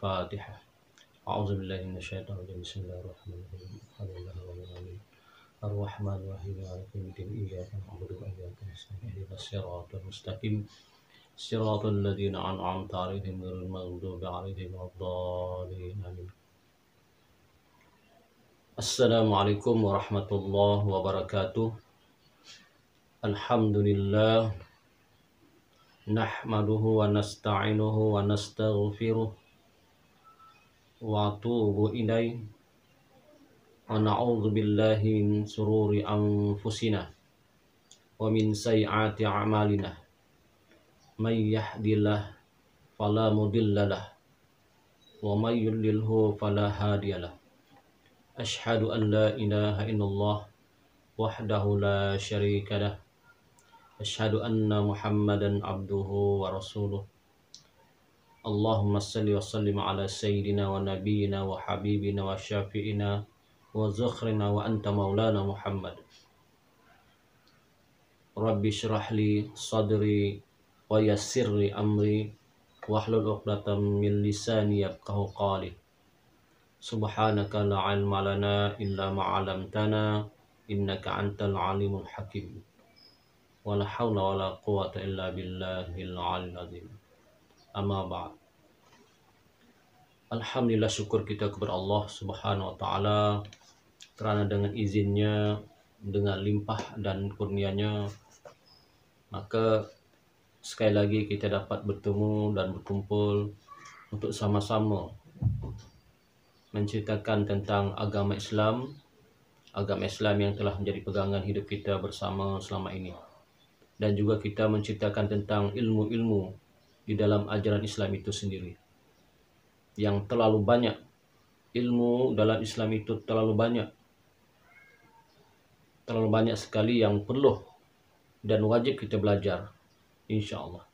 Al-Fatihah. A'udzubillahi minasyaitonir rajim. Bismillahirrahmanirrahim. Alhamdulillahirabbil Ar-Rahmanir-Rahim. Maliki yaumiddin. Iyyaka na'budu wa iyyaka nasta'in. Ihdinas siratal mustaqim. Siratal ladzina an'amta 'alaihim ghairil maghdubi 'alaihim waladdallin. Amin. Assalamualaikum warahmatullahi wabarakatuh. Alhamdulillah. Nahmaduhu wa nasta'inuhu wa nastaghfiruh wa atubu ilaih wa na'udzu billahi min sururi anfusina wa min sayyiati a'malina. May yahdihillahu fala mudhillalah wa may yudlilhu fala hadiyalah. Asyhadu an la ilaha illallah wahdahu la syarikalah. Asyhadu anna Muhammadan abduhu wa rasuluh. Allahumma salli wa sallim ala sayyidina wa nabiyyina wa habibina wa syafi'ina wa zukhrina wa anta maulana Muhammad. Rabbi syrah li sadri wa yassir li amri wahlul 'uqdatam min lisani yafqahu qawli. Subhanaka la ilma lana illa ma 'allamtana innaka antal alimul hakim. Wala haula wala quwata illa billahil aliyil azim. Amma ba'd. Alhamdulillah, syukur kita kepada Allah Subhanahu wa taala kerana dengan izinnya, dengan limpah dan kurnianya, maka sekali lagi kita dapat bertemu dan berkumpul untuk sama-sama menceritakan tentang agama Islam yang telah menjadi pegangan hidup kita bersama selama ini. Dan juga kita menceritakan tentang ilmu-ilmu di dalam ajaran Islam itu sendiri. Yang terlalu banyak. Ilmu dalam Islam itu terlalu banyak. Terlalu banyak sekali yang perlu dan wajib kita belajar. InsyaAllah.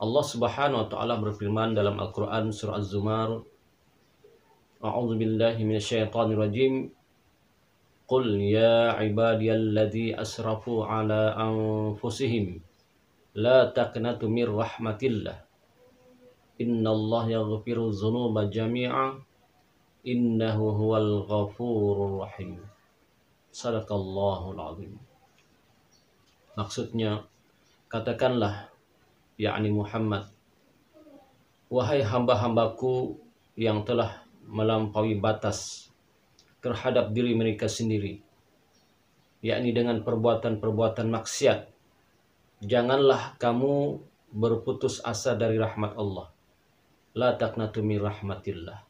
Allah Subhanahu wa ta'ala berfirman dalam Al-Quran surah Az-Zumar. A'udzubillahi minasyaitonirrajim. Qul ya ibadiyalladzi asrafu ala anfusihim la taqnatu mir rahmatillah innallaha yaghfiru dzunuba jami'a innahu huwal ghafurur rahim. Sadaqallahul azim. Maksudnya, katakanlah, yakni Muhammad, wahai hamba-hambaku yang telah melampaui batas terhadap diri mereka sendiri, yakni dengan perbuatan-perbuatan maksiat, janganlah kamu berputus asa dari rahmat Allah. La taqnatu min rahmatillah.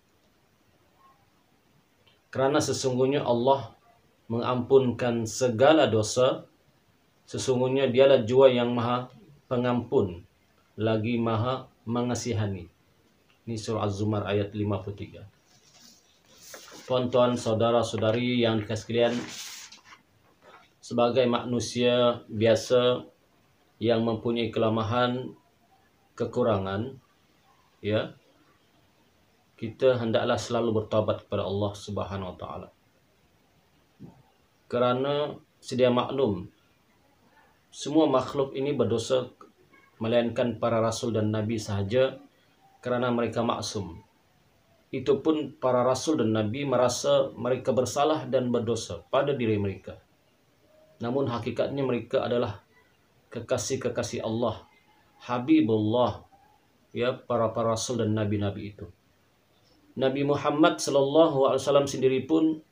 Karena sesungguhnya Allah mengampunkan segala dosa. Sesungguhnya dialah jua yang maha pengampun, lagi maha mengasihani. Ini surah Az-Zumar ayat 53. Tuan-tuan, saudara-saudari yang dikasihi sekalian, sebagai manusia biasa yang mempunyai kelemahan, kekurangan, ya, kita hendaklah selalu bertaubat kepada Allah Subhanahu wa taala. Kerana sedia maklum, semua makhluk ini berdosa melainkan para rasul dan nabi sahaja, kerana mereka maksum. Itu pun para rasul dan nabi merasa mereka bersalah dan berdosa pada diri mereka. Namun hakikatnya mereka adalah kekasih-kekasih Allah, Habibullah, ya, para rasul dan nabi-nabi itu. Nabi Muhammad SAW sendiri pun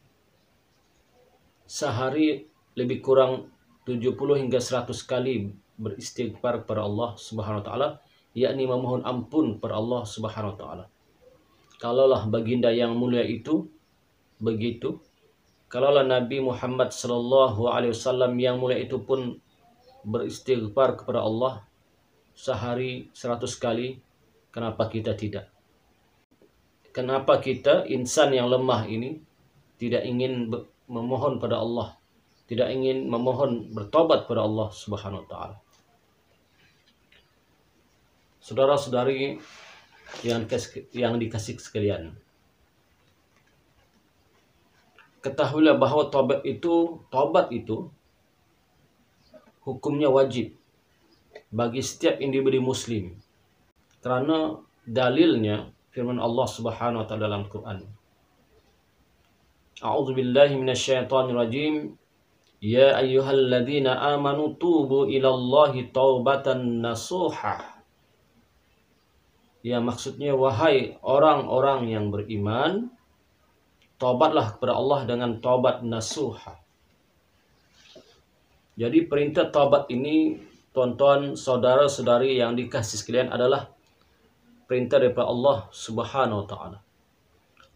sehari lebih kurang 70 hingga 100 kali beristighfar kepada Allah Subhanahu wa taala, yakni memohon ampun kepada Allah Subhanahu wa taala. Kalaulah baginda yang mulia itu begitu, kalaulah Nabi Muhammad SAW yang mulia itu pun beristighfar kepada Allah sehari 100 kali, kenapa kita tidak? Kenapa kita, insan yang lemah ini, tidak ingin memohon pada Allah, tidak ingin memohon bertobat kepada Allah Subhanahu wa taala? Saudara-saudari yang dikasih sekalian, ketahuilah bahawa taubat itu hukumnya wajib bagi setiap individu muslim Karena dalilnya firman Allah Subhanahu wa taala dalam Quran. A'udzu billahi minasyaitonir rajim. Ya ayyuhalladzina amanu tubu ilallahi taubatan nasuha. Ya, maksudnya wahai orang-orang yang beriman, taubatlah kepada Allah dengan taubat nasuha. Jadi perintah taubat ini, tuan-tuan, saudara-saudari yang dikasih sekalian, adalah perintah daripada Allah Subhanahu wa taala.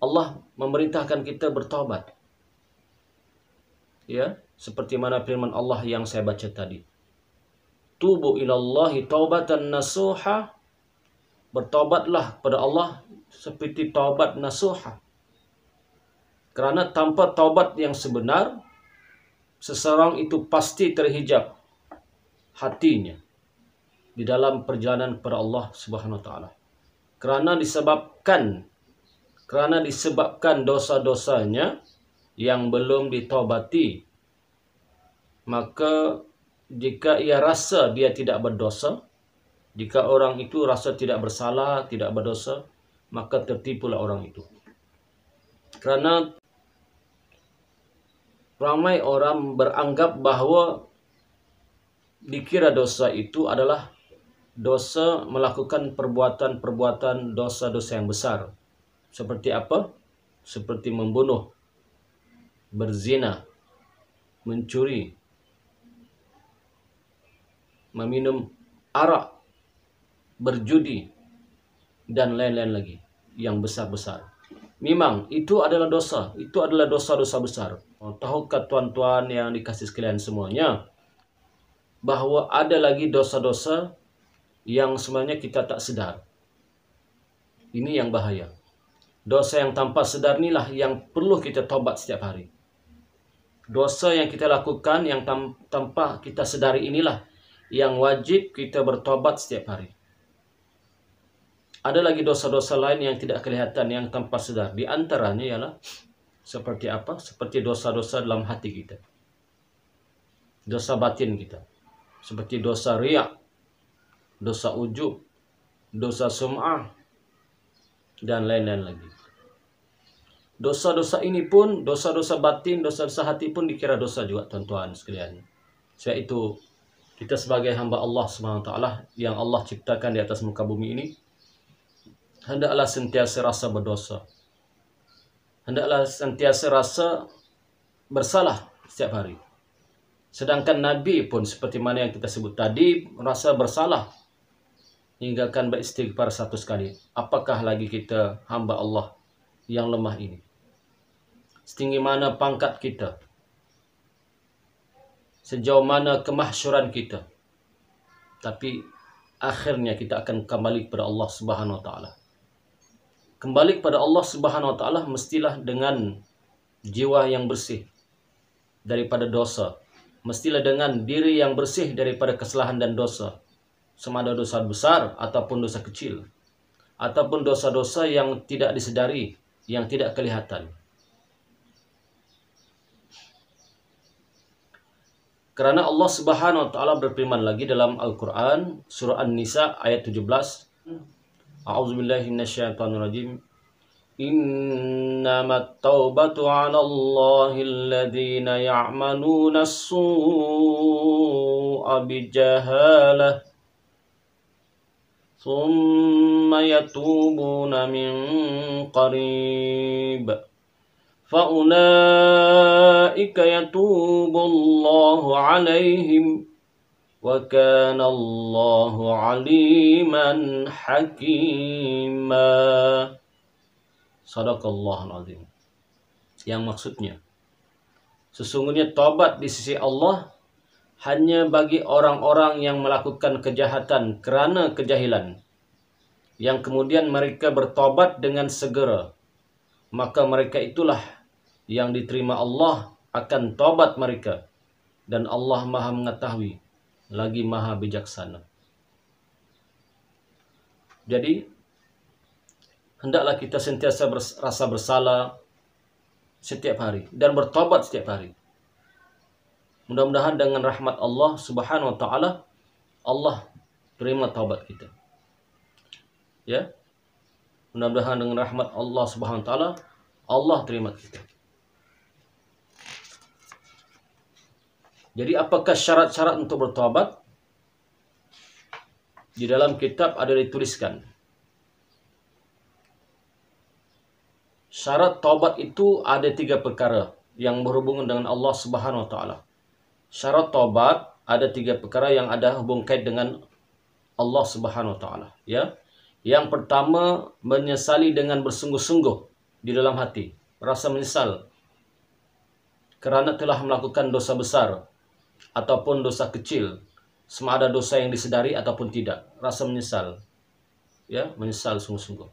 Allah memerintahkan kita bertaubat. Ya, seperti mana firman Allah yang saya baca tadi. Tubu ilallahi taubatan nasuha. Bertaubatlah kepada Allah seperti taubat nasuha. Karena tanpa taubat yang sebenar, seseorang itu pasti terhijab hatinya di dalam perjalanan kepada Allah Subhanahu wa taala. Karena disebabkan dosa-dosanya yang belum ditaubati, maka jika ia rasa dia tidak berdosa, jika orang itu rasa tidak bersalah, tidak berdosa, maka tertipulah orang itu. Karena ramai orang beranggap bahawa dikira dosa itu adalah dosa melakukan perbuatan-perbuatan dosa-dosa yang besar. Seperti apa? Seperti membunuh, berzina, mencuri, meminum arak, berjudi, dan lain-lain lagi yang besar-besar. Memang itu adalah dosa, itu adalah dosa-dosa besar. Tahukah tuan-tuan yang dikasih sekalian semuanya, bahawa ada lagi dosa-dosa yang sebenarnya kita tak sedar. Ini yang bahaya. Dosa yang tanpa sedar inilah yang perlu kita taubat setiap hari. Dosa yang kita lakukan yang tanpa kita sedari inilah yang wajib kita bertobat setiap hari. Ada lagi dosa-dosa lain yang tidak kelihatan, yang tanpa sedar. Di antaranya ialah seperti apa? Seperti dosa-dosa dalam hati kita. Dosa batin kita. Seperti dosa riak, dosa ujub, dosa sum'ah, dan lain-lain lagi. Dosa-dosa ini pun, dosa-dosa batin, dosa-dosa hati pun dikira dosa juga, tuan-tuan sekalian. Sebab itu, kita sebagai hamba Allah SWT yang Allah ciptakan di atas muka bumi ini, hendaklah sentiasa rasa berdosa. Hendaklah sentiasa rasa bersalah setiap hari. Sedangkan Nabi pun seperti mana yang kita sebut tadi, rasa bersalah hingga akan beristighfar 100 kali. Apakah lagi kita hamba Allah yang lemah ini? Setinggi mana pangkat kita? Sejauh mana kemahsyuran kita? Tapi akhirnya kita akan kembali kepada Allah Subhanahu wa taala. Kembali kepada Allah Subhanahu wa taala mestilah dengan jiwa yang bersih daripada dosa. Mestilah dengan diri yang bersih daripada kesalahan dan dosa. Sama ada dosa besar ataupun dosa kecil. Ataupun dosa-dosa yang tidak disedari, yang tidak kelihatan. Karena Allah Subhanahu wa taala berfirman lagi dalam Al-Qur'an surah An-Nisa ayat 17. A'udzubillahi minasyaitonir rajim. Innamat taubatu 'ala Allahil ladzina ya'maluna as-su'a bijahalah thumma yatubuna min qarib. فَأُولَٰئِكَ يَتُوبُ اللَّهُ عَلَيْهِمْ وَكَانَ اللَّهُ عَلِيمًا حَكِيمًا. Shadaqallahul azim. Yang maksudnya, sesungguhnya taubat di sisi Allah hanya bagi orang-orang yang melakukan kejahatan kerana kejahilan, yang kemudian mereka bertaubat dengan segera, maka mereka itulah yang diterima Allah akan taubat mereka, dan Allah Maha mengetahui lagi Maha bijaksana. Jadi hendaklah kita sentiasa rasa bersalah setiap hari dan bertaubat setiap hari. Mudah-mudahan dengan rahmat Allah Subhanahu wa taala, Allah terima taubat kita. Ya, mudah-mudahan dengan rahmat Allah Subhanahu wa taala Allah terima kita. Jadi apakah syarat-syarat untuk bertobat? Di dalam kitab ada dituliskan. Syarat taubat itu ada 3 perkara yang berhubungan dengan Allah Subhanahu wa taala. Syarat taubat ada 3 perkara yang ada hubung kait dengan Allah Subhanahu wa taala, ya. Yang pertama, menyesali dengan bersungguh-sungguh di dalam hati, rasa menyesal kerana telah melakukan dosa besar ataupun dosa kecil, sama ada dosa yang disedari ataupun tidak, rasa menyesal. Ya, menyesal sungguh-sungguh.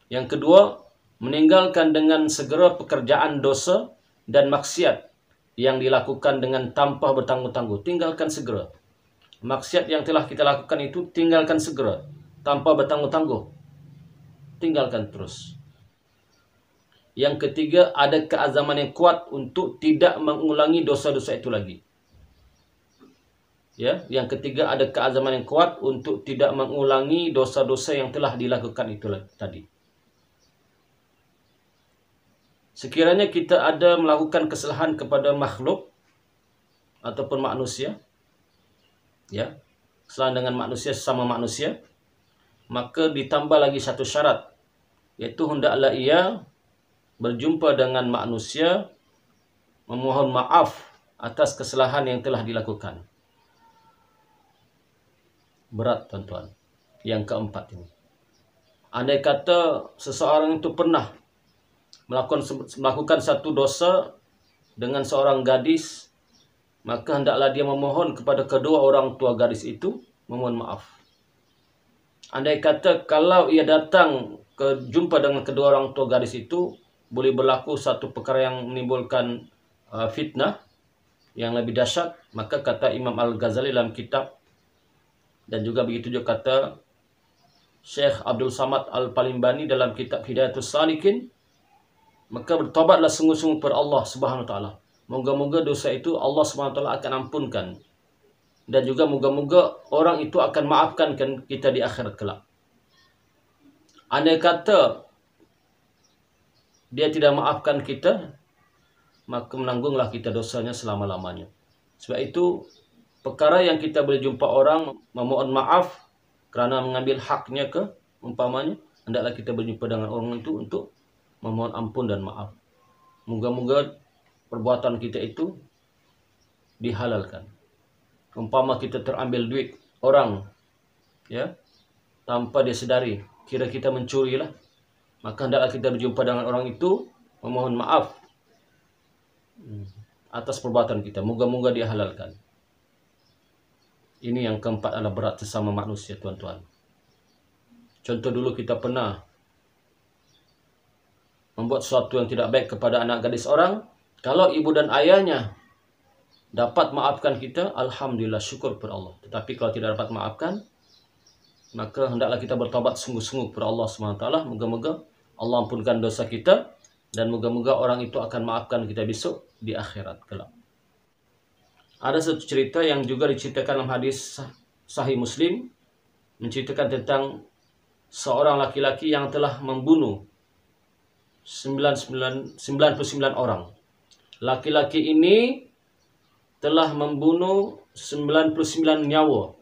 Yang kedua, meninggalkan dengan segera pekerjaan dosa dan maksiat yang dilakukan dengan tanpa bertangguh-tangguh. Tinggalkan segera. Maksiat yang telah kita lakukan itu tinggalkan segera, tanpa bertangguh-tangguh. Tinggalkan terus. Yang ketiga, ada keazaman yang kuat untuk tidak mengulangi dosa-dosa itu lagi. Ya, yang ketiga ada keazaman yang kuat untuk tidak mengulangi dosa-dosa yang telah dilakukan itu tadi. Sekiranya kita ada melakukan kesalahan kepada makhluk ataupun manusia, ya, kesalahan dengan manusia sesama manusia, maka ditambah lagi satu syarat, yaitu hendaklah ia berjumpa dengan manusia memohon maaf atas kesalahan yang telah dilakukan. Berat, tuan-tuan. Yang keempat ini. Andai kata seseorang itu pernah melakukan satu dosa dengan seorang gadis, maka hendaklah dia memohon kepada kedua orang tua gadis itu memohon maaf. Andai kata kalau ia datang jumpa dengan kedua orang tua gadis itu, boleh berlaku satu perkara yang menimbulkan fitnah yang lebih dahsyat, maka kata Imam Al-Ghazali dalam kitab, dan juga begitu juga kata Syekh Abdul Samad Al-Palimbani dalam kitab Hidayatus Salikin, maka bertobatlah sungguh-sungguh kepada Allah Subhanahu wa taala. Moga-moga dosa itu Allah Subhanahu wa taala akan ampunkan. Dan juga moga-moga orang itu akan maafkan kita di akhirat kelak. Andai kata dia tidak maafkan kita, maka menanggunglah kita dosanya selama-lamanya. Sebab itu, perkara yang kita boleh jumpa orang memohon maaf kerana mengambil haknya umpamanya, hendaklah kita berjumpa dengan orang itu untuk memohon ampun dan maaf. Moga-moga perbuatan kita itu dihalalkan. Umpama kita terambil duit orang, ya, tanpa dia sedari, kira kita mencuri lah, maka hendaklah kita berjumpa dengan orang itu memohon maaf atas perbuatan kita. Moga-moga dia halalkan. Ini yang keempat adalah berat sesama manusia, tuan-tuan. Contoh dulu kita pernah membuat sesuatu yang tidak baik kepada anak gadis orang. Kalau ibu dan ayahnya dapat maafkan kita, alhamdulillah, syukur kepada Allah. Tetapi kalau tidak dapat maafkan, maka hendaklah kita bertobat sungguh-sungguh kepada Allah SWT. Moga-moga Allah ampunkan dosa kita, dan moga-moga orang itu akan maafkan kita besok di akhirat kelak. Ada satu cerita yang juga diceritakan dalam hadis Sahih Muslim, menceritakan tentang seorang laki-laki yang telah membunuh 99 orang. Laki-laki ini telah membunuh 99 nyawa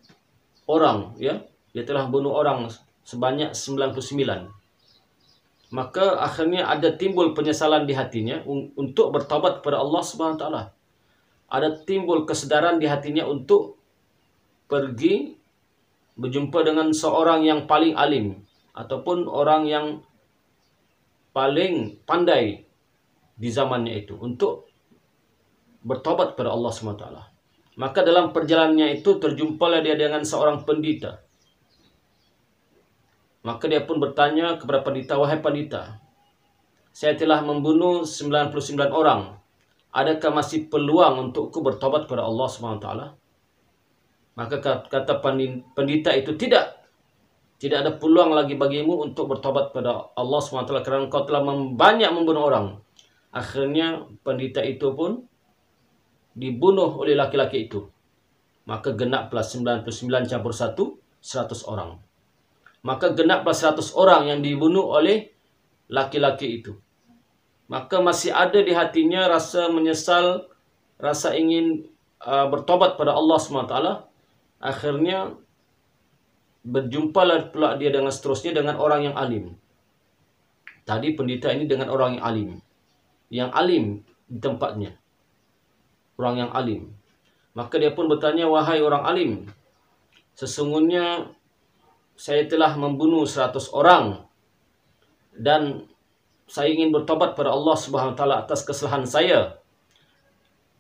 orang, ya. Dia telah bunuh orang sebanyak 99. Maka akhirnya ada timbul penyesalan di hatinya untuk bertaubat kepada Allah Subhanahu wa taala. Ada timbul kesedaran di hatinya untuk pergi berjumpa dengan seorang yang paling alim ataupun orang yang paling pandai di zamannya itu untuk bertobat kepada Allah SWT. Maka dalam perjalanannya itu terjumpalah dia dengan seorang pendeta. Maka dia pun bertanya kepada pendeta, "Wahai pendeta, saya telah membunuh 99 orang. Adakah masih peluang untukku bertobat kepada Allah SWT?" Maka kata pendeta itu, "Tidak. Tidak ada peluang lagi bagimu untuk bertobat kepada Allah SWT kerana kau telah banyak membunuh orang." Akhirnya pendeta itu pun dibunuh oleh laki-laki itu. Maka genaplah 99 campur 1, 100 orang. maka genaplah 100 orang yang dibunuh oleh laki-laki itu. Maka masih ada di hatinya rasa menyesal, rasa ingin bertobat pada Allah SWT. Akhirnya berjumpalah pula dia dengan seterusnya dengan orang yang alim. Tadi pendeta ini dengan orang yang alim. Yang alim di tempatnya. Orang yang alim. Maka dia pun bertanya, wahai orang alim, sesungguhnya saya telah membunuh 100 orang. Dan saya ingin bertobat pada Allah Subhanahu Wa Taala atas kesalahan saya.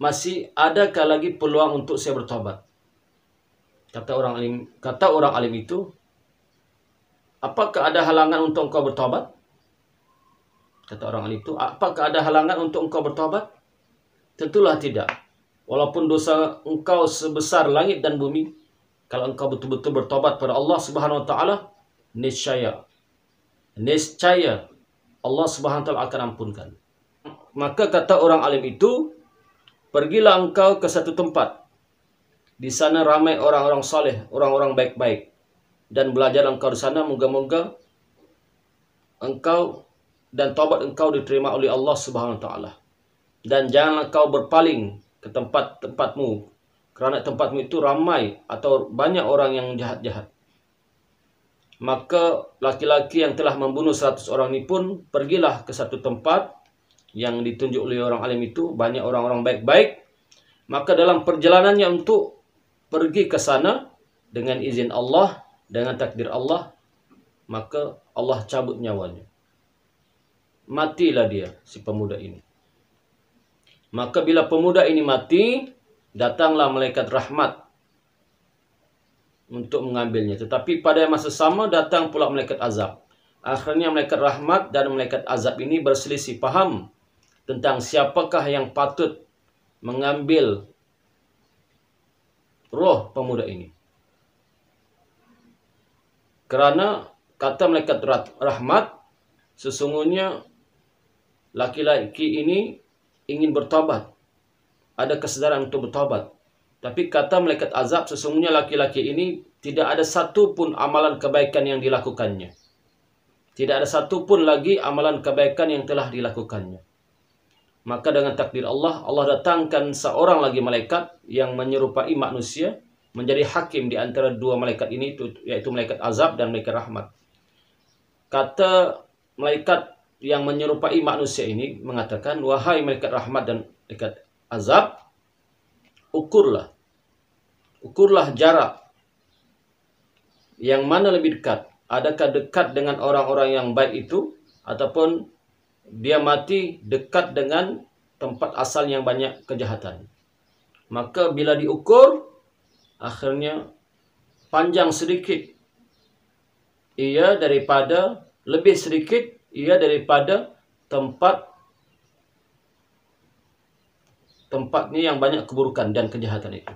Masih adakah lagi peluang untuk saya bertobat? Kata orang alim itu, apakah ada halangan untuk engkau bertobat? Kata orang alim itu, apakah ada halangan untuk engkau bertobat? Tentulah tidak. Walaupun dosa engkau sebesar langit dan bumi, kalau engkau betul-betul bertobat pada Allah Subhanahu Wa Taala, niscaya Allah Subhanahu Wa Taala akan ampunkan. Maka kata orang alim itu, pergilah engkau ke satu tempat. Di sana ramai orang-orang saleh, orang-orang baik-baik. Dan belajar engkau di sana, moga-moga engkau dan taubat engkau diterima oleh Allah Subhanahu Wa Taala. Dan janganlah engkau berpaling ke tempatmu, kerana tempatmu itu ramai atau banyak orang yang jahat-jahat. Maka laki-laki yang telah membunuh 100 orang ini pun pergilah ke satu tempat yang ditunjuk oleh orang alim itu, banyak orang-orang baik-baik. Maka dalam perjalanannya untuk pergi ke sana dengan izin Allah, dengan takdir Allah, maka Allah cabut nyawanya. Matilah dia, si pemuda ini. Maka bila pemuda ini mati, datanglah malaikat rahmat untuk mengambilnya. Tetapi pada masa sama datang pula malaikat azab. Akhirnya malaikat rahmat dan malaikat azab ini berselisih paham tentang siapakah yang patut mengambil roh pemuda ini. Kerana kata malaikat rahmat, sesungguhnya laki-laki ini ingin bertobat. Ada kesadaran untuk bertobat. Tapi kata malaikat azab, sesungguhnya laki-laki ini tidak ada satu pun amalan kebaikan yang dilakukannya. Tidak ada satu pun lagi amalan kebaikan yang telah dilakukannya. Maka dengan takdir Allah, Allah datangkan seorang lagi malaikat yang menyerupai manusia, menjadi hakim di antara dua malaikat ini, yaitu malaikat azab dan malaikat rahmat. Kata malaikat yang menyerupai manusia ini mengatakan, wahai malaikat rahmat dan malaikat azab, ukurlah jarak yang mana lebih dekat. Adakah dekat dengan orang-orang yang baik itu, ataupun dia mati dekat dengan tempat asal yang banyak kejahatan. Maka bila diukur, akhirnya panjang sedikit ia daripada, lebih sedikit ia daripada tempatnya yang banyak keburukan dan kejahatan itu.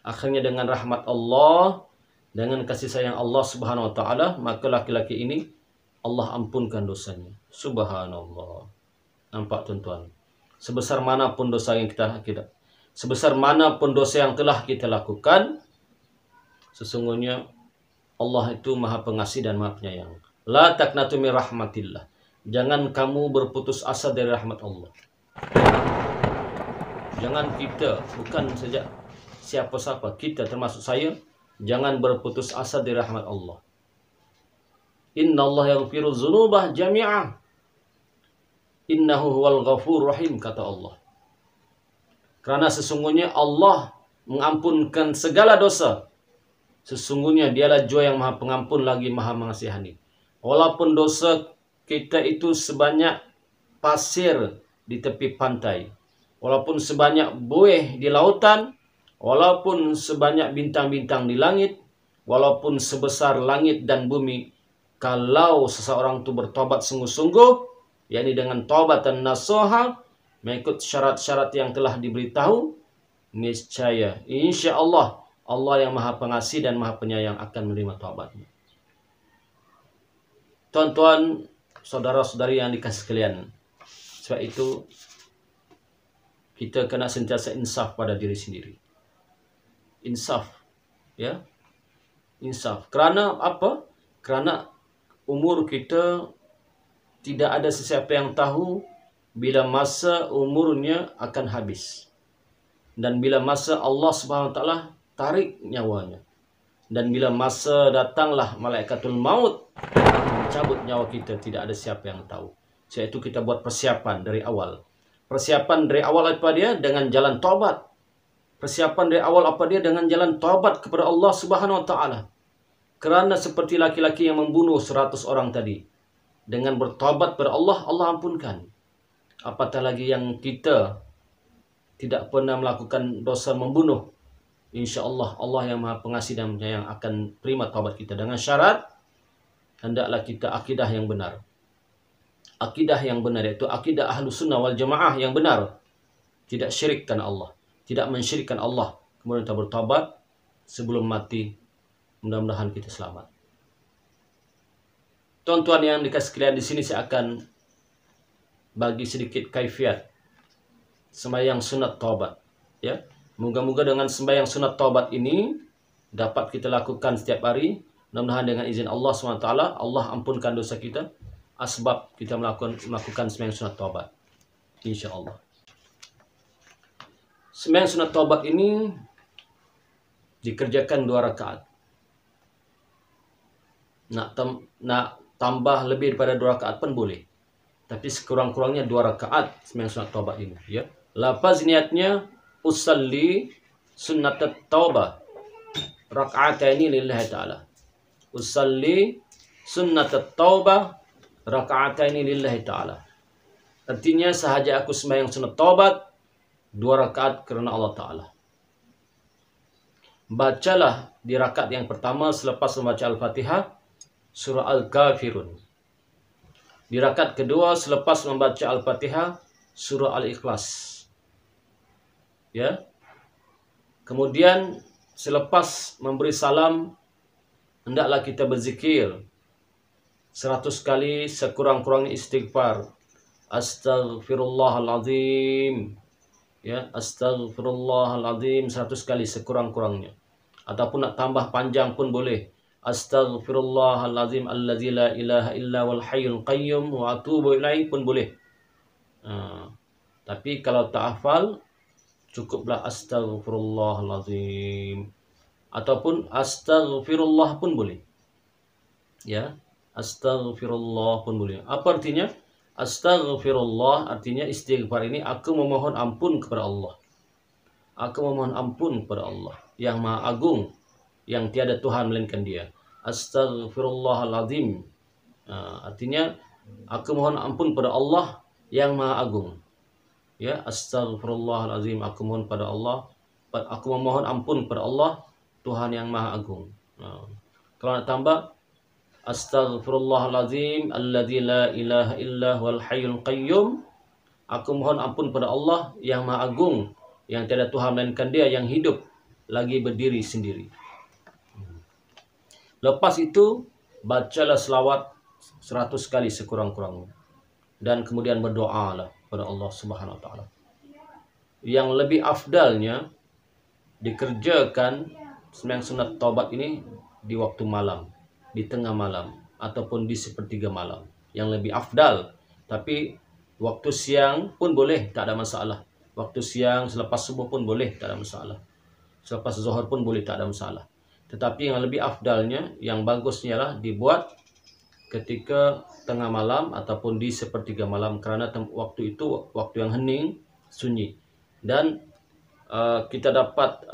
Akhirnya dengan rahmat Allah, dengan kasih sayang Allah Subhanahu Wa Taala, maka laki-laki ini Allah ampunkan dosanya. Subhanallah. Nampak tuan-tuan? Sebesar manapun dosa yang kita sebesar manapun dosa yang telah kita lakukan, sesungguhnya Allah itu Maha Pengasih dan Maha Penyayang. La taqnatu min rahmatillah. Jangan kamu berputus asa dari rahmat Allah. Jangan kita, bukan saja siapa-siapa, kita termasuk saya, jangan berputus asa dari rahmat Allah. Inna Allah yaghfiru dzunubah jami'ah. Innahu huwal ghafur rahim, kata Allah. Karena sesungguhnya Allah mengampunkan segala dosa. Sesungguhnya dialah Jua yang Maha Pengampun lagi Maha Mengasihani. Walaupun dosa kita itu sebanyak pasir di tepi pantai, walaupun sebanyak buih di lautan, walaupun sebanyak bintang-bintang di langit, walaupun sebesar langit dan bumi, kalau seseorang itu bertobat sungguh-sungguh, yakni dengan taubat dan nasuha, mengikut syarat-syarat yang telah diberitahu, niscaya insya Allah Allah yang Maha Pengasih dan Maha Penyayang akan menerima taubatnya. Tuan-tuan, saudara-saudari yang dikasih sekalian, sebab itu kita kena sentiasa insaf pada diri sendiri. Insaf, ya, insaf. Kerana apa? Kerana umur kita tidak ada sesiapa yang tahu bila masa umurnya akan habis. Dan bila masa Allah Subhanahu Wa Taala tarik nyawanya. Dan bila masa datanglah malaikatul maut mencabut nyawa kita, tidak ada siapa yang tahu. Sebab itu kita buat persiapan dari awal. Persiapan dari awal apa dia? Dengan jalan taubat. Persiapan dari awal apa dia? Dengan jalan taubat kepada Allah Subhanahu Wa Taala. Kerana seperti laki-laki yang membunuh 100 orang tadi, dengan bertaubat kepada Allah, Allah ampunkan. Apatah lagi yang kita tidak pernah melakukan dosa membunuh. InsyaAllah Allah yang Maha Pengasih dan Penyayang akan terima taubat kita. Dengan syarat, hendaklah kita akidah yang benar. Akidah yang benar, iaitu akidah Ahlus Sunnah wal Jamaah yang benar. Tidak syirikkan Allah. Tidak mensyirikkan Allah. Kemudian kita bertaubat sebelum mati. Mudah-mudahan kita selamat. Tuan-tuan yang dikasih sekalian, di sini saya akan bagi sedikit kaifiat sembahyang sunat taubat. Ya, moga-moga dengan sembahyang sunat taubat ini dapat kita lakukan setiap hari. Mudah-mudahan dengan izin Allah SWT, Allah ampunkan dosa kita asbab kita melakukan sembahyang sunat taubat. InsyaAllah. Sembahyang sunat taubat ini dikerjakan 2 rakaat. Nak tambah lebih daripada 2 rakaat pun boleh. Tapi sekurang-kurangnya 2 rakaat sembahyang sunat taubat ini. Ya. Lafaz niatnya usalli sunnat taubah raka'ataini lillahi ta'ala. Usalli sunnat taubah raka'ataini lillahi ta'ala. Artinya sahaja aku sembahyang sunat taubat 2 rakaat kerana Allah Ta'ala. Bacalah di rakaat yang pertama selepas membaca Al-Fatihah surah Al-Kafirun. Di rakaat kedua selepas membaca Al-Fatihah surah Al-Ikhlas. Ya. Kemudian selepas memberi salam, hendaklah kita berzikir 100 kali sekurang-kurangnya istighfar. Astaghfirullahalazim. Ya, astaghfirullahalazim 100 kali sekurang-kurangnya. Ataupun nak tambah panjang pun boleh. Astaghfirullahalazim allazi la ilaha illa wal hayyul qayyum wa atubu ilaihi pun boleh. Tapi kalau tak hafal, cukuplah astaghfirullahalazim. Ataupun astaghfirullah pun boleh. Ya, astaghfirullah pun boleh. Apa artinya? Astaghfirullah artinya istighfar ini aku memohon ampun kepada Allah. Aku memohon ampun kepada Allah yang Maha Agung, yang tiada Tuhan melainkan Dia. Astaghfirullahalazim. Artinya aku mohon ampun pada Allah yang Maha Agung. Ya, astaghfirullahalazim, aku mohon pada Allah, aku memohon ampun pada Allah Tuhan yang Maha Agung. Kalau nak tambah, astaghfirullahalazim alladzi la ilaha illa huwal hayyul qayyum. Aku mohon ampun pada Allah yang Maha Agung, yang tiada Tuhan melainkan Dia, yang hidup lagi berdiri sendiri. Lepas itu bacalah selawat 100 kali sekurang-kurangnya. Dan kemudian berdoalah kepada Allah Subhanahu Wa Taala. Yang lebih afdalnya dikerjakan sembahyang sunat taubat ini di waktu malam, di tengah malam, ataupun di sepertiga malam. Yang lebih afdal. Tapi waktu siang pun boleh, tak ada masalah. Waktu siang selepas subuh pun boleh, tak ada masalah. Selepas zuhur pun boleh, tak ada masalah. Tetapi yang lebih afdalnya, yang bagusnya lah dibuat ketika tengah malam ataupun di sepertiga malam, kerana waktu itu waktu yang hening, sunyi. Dan kita dapat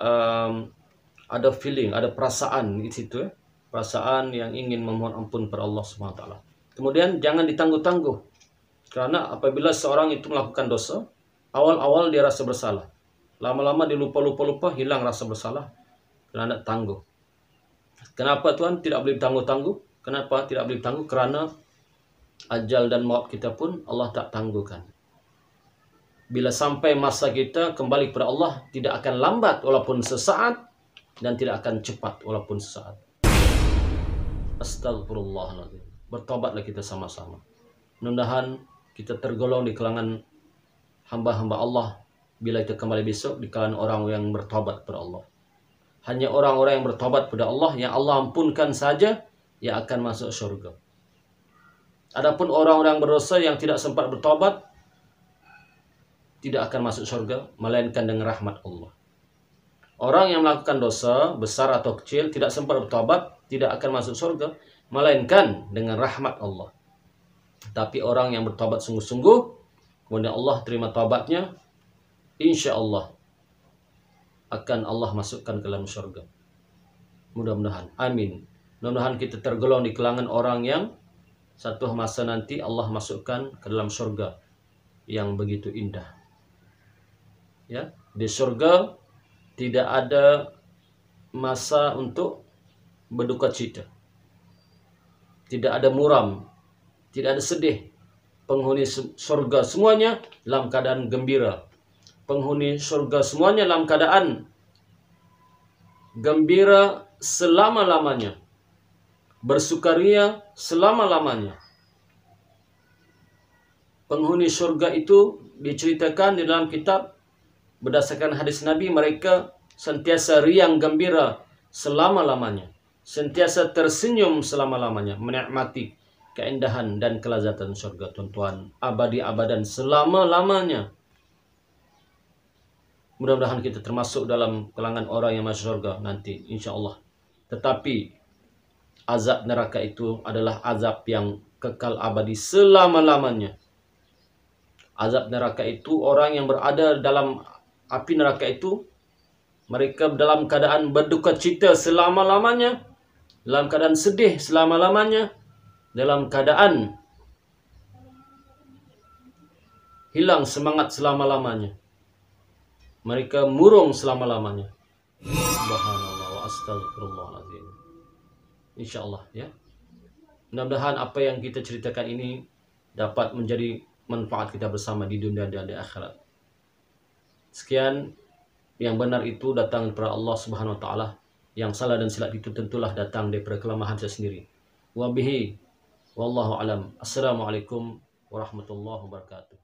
ada feeling, ada perasaan di situ, perasaan yang ingin memohon ampun kepada Allah Subhanahu Wa Taala. Kemudian jangan ditangguh-tangguh, kerana apabila seorang itu melakukan dosa, awal-awal dia rasa bersalah, lama-lama dia lupa, hilang rasa bersalah, kerana tangguh. Kenapa Tuhan tidak boleh tangguh-tangguh? Kenapa tidak boleh tangguh? Kerana ajal dan maut kita pun Allah tak tangguhkan. Bila sampai masa kita kembali kepada Allah, tidak akan lambat walaupun sesaat, dan tidak akan cepat walaupun sesaat. Astagfirullahaladzim. Bertobatlah kita sama-sama. Mudah-mudahan kita tergolong di kalangan hamba-hamba Allah bila kita kembali besok, di kalangan orang yang bertobat kepada Allah. Hanya orang-orang yang bertobat kepada Allah, yang Allah ampunkan saja, yang akan masuk surga. Adapun orang-orang berdosa yang tidak sempat bertobat tidak akan masuk surga melainkan dengan rahmat Allah. Orang yang melakukan dosa besar atau kecil tidak sempat bertobat tidak akan masuk surga melainkan dengan rahmat Allah. Tapi orang yang bertobat sungguh-sungguh, kemudian Allah terima taubatnya, insya Allah akan Allah masukkan ke dalam surga. Mudah-mudahan, amin. Mudah-mudahan kita tergolong di kalangan orang yang satu masa nanti Allah masukkan ke dalam surga yang begitu indah. Ya, di surga tidak ada masa untuk berduka cita. Tidak ada muram, tidak ada sedih. Penghuni surga semuanya dalam keadaan gembira. Penghuni surga semuanya dalam keadaan gembira selama-lamanya. Bersukaria selama-lamanya. Penghuni surga itu diceritakan di dalam kitab berdasarkan hadis Nabi, mereka sentiasa riang gembira selama-lamanya. Sentiasa tersenyum selama-lamanya. Menikmati keindahan dan kelezatan surga, tuan-tuan. Abadi-abadan selama-lamanya. Mudah-mudahan kita termasuk dalam kalangan orang yang masuk surga nanti, insya Allah. Tetapi azab neraka itu adalah azab yang kekal abadi selama-lamanya. Azab neraka itu, orang yang berada dalam api neraka itu, mereka dalam keadaan berduka cita selama-lamanya, dalam keadaan sedih selama-lamanya, dalam keadaan hilang semangat selama-lamanya. Mereka murung selama-lamanya. Subhanallah wa astagfirullahaladzim. InsyaAllah ya. Mudah-mudahan apa yang kita ceritakan ini dapat menjadi manfaat kita bersama di dunia dan di akhirat. Sekian, yang benar itu datang daripada Allah Subhanahu wa taala. Yang salah dan silap itu tentulah datang daripada kelemahan saya sendiri. Wa bihi wallahu alam. Assalamualaikum warahmatullahi wabarakatuh.